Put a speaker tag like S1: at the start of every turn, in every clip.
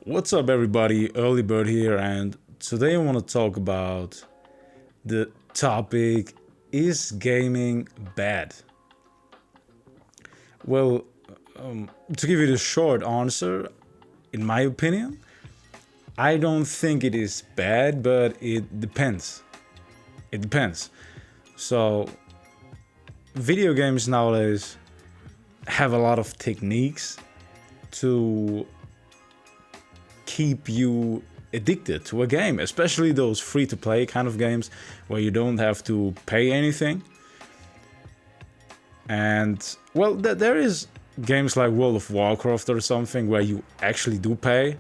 S1: What's up, everybody? Early Bird here, and today I want to talk about the topic: is gaming bad? Well, to give you the short answer, in my opinion, I don't think it is bad, but it depends. It depends. So, video games nowadays have a lot of techniques to keep you addicted to a game, especially those free to play kind of games where you don't have to pay anything. And well, there is games like World of Warcraft or something where you actually do pay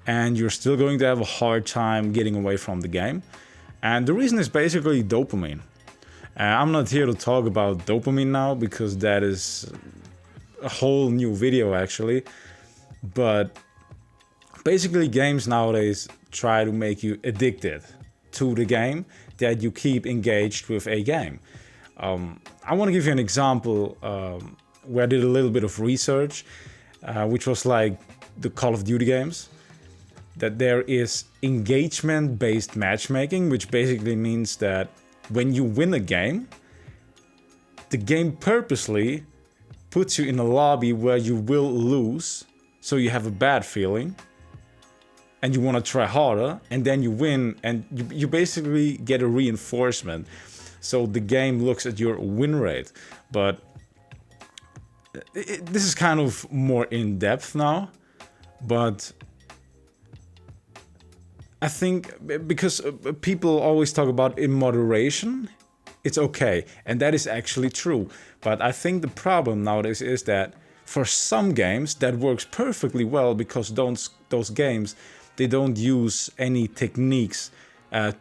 S1: and you're still going to have a hard time getting away from the game. And the reason is basically dopamine. I'm not here to talk about dopamine now because that is a whole new video actually. But basically, games nowadays try to make you addicted to the game, that you keep engaged with a game. I want to give you an example where I did a little bit of research, which was like the Call of Duty games. That there is engagement-based matchmaking, which basically means that when you win a game, the game purposely puts you in a lobby where you will lose, so you have a bad feeling and you want to try harder, and then you win, and you basically get a reinforcement. So the game looks at your win rate. But this is kind of more in depth now. But I think because people always talk about in moderation, it's okay. And that is actually true. But I think the problem nowadays is that for some games that works perfectly well, because those games, they don't use any techniques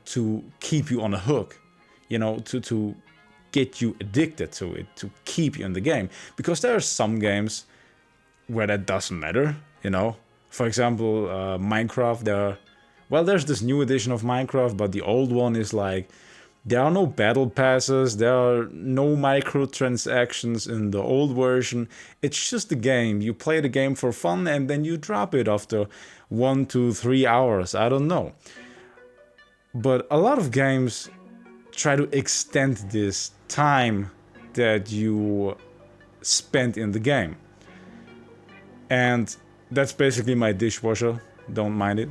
S1: to keep you on a hook, to get you addicted to it, to keep you in the game. Because there are some games where that doesn't matter. For example, Minecraft, there's this new edition of Minecraft, but the old one is like, there are no battle passes, there are no microtransactions in the old version. It's just a game. You play the game for fun and then you drop it after 1 to 3 hours. I don't know. But a lot of games try to extend this time that you spent in the game. And that's basically my dishwasher. Don't mind it.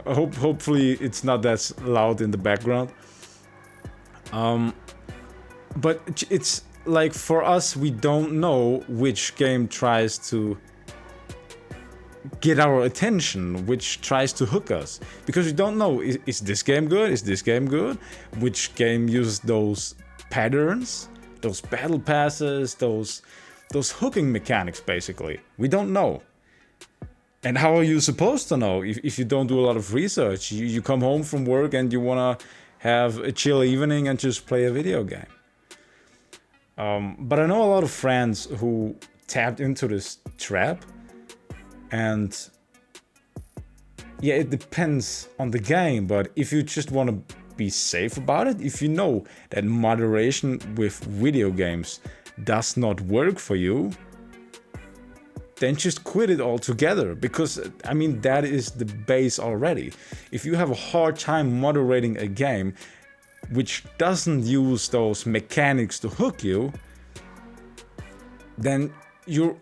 S1: Hopefully it's not that loud in the background. But it's like, for us, we don't know which game tries to get our attention, which tries to hook us, because we don't know, is this game good, is this game good, which game uses those patterns, those battle passes, those hooking mechanics. Basically, we don't know. And how are you supposed to know if you don't do a lot of research? You come home from work and you want to have a chill evening and just play a video game. But I know a lot of friends who tapped into this trap. And yeah, it depends on the game. But if you just want to be safe about it, if you know that moderation with video games does not work for you, then just quit it altogether. Because, I mean, that is the base already. If you have a hard time moderating a game which doesn't use those mechanics to hook you, then you're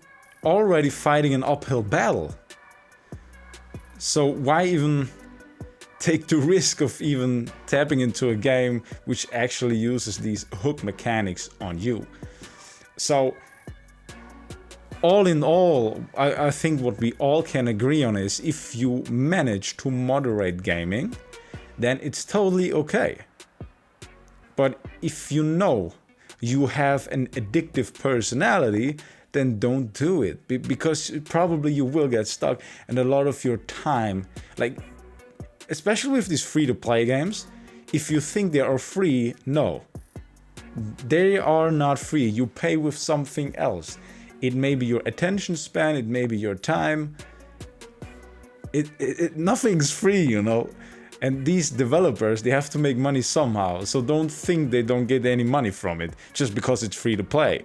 S1: already fighting an uphill battle. So why even take the risk of even tapping into a game which actually uses these hook mechanics on you? So all in all, I think what we all can agree on is, if you manage to moderate gaming, then it's totally okay. But if you know you have an addictive personality, then don't do it, because probably you will get stuck, and a lot of your time, like especially with these free-to-play games, if you think they are free, no, they are not free. You pay with something else. It may be your attention span, it may be your time. Nothing's free. And these developers, they have to make money somehow. So don't think they don't get any money from it just because it's free to play.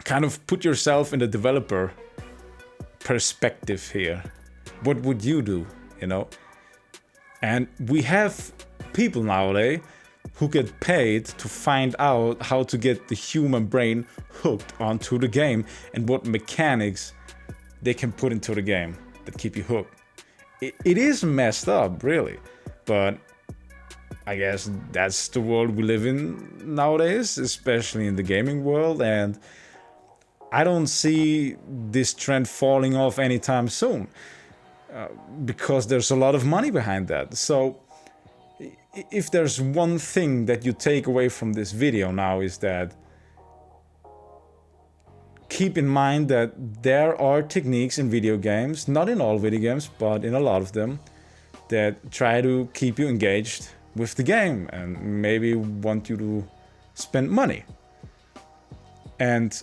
S1: Kind of put yourself in the developer perspective here. What would you do, you know? And we have people nowadays who get paid to find out how to get the human brain hooked onto the game and what mechanics they can put into the game that keep you hooked. It is messed up, really, but I guess that's the world we live in nowadays, especially in the gaming world, and I don't see this trend falling off anytime soon, because there's a lot of money behind that. So if there's one thing that you take away from this video now, is that keep in mind that there are techniques in video games, not in all video games, but in a lot of them, that try to keep you engaged with the game and maybe want you to spend money. And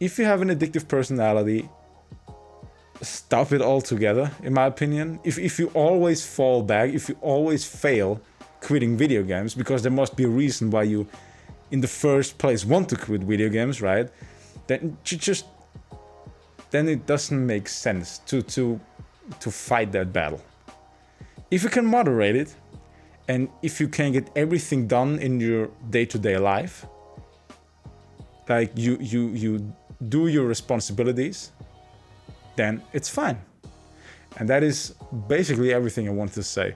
S1: if you have an addictive personality, stop it altogether, in my opinion. If you always fall back, if you always fail quitting video games, because there must be a reason why you in the first place want to quit video games, right? Then it doesn't make sense to fight that battle. If you can moderate it, and if you can get everything done in your day-to-day life, like you do your responsibilities, then it's fine. And that is basically everything I want to say.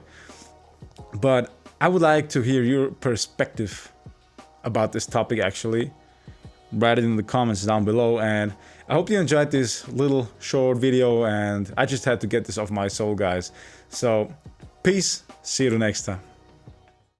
S1: But I would like to hear your perspective about this topic, actually. Write it in the comments down below, and I hope you enjoyed this little short video, and I just had to get this off my soul, guys. So peace, see you the next time.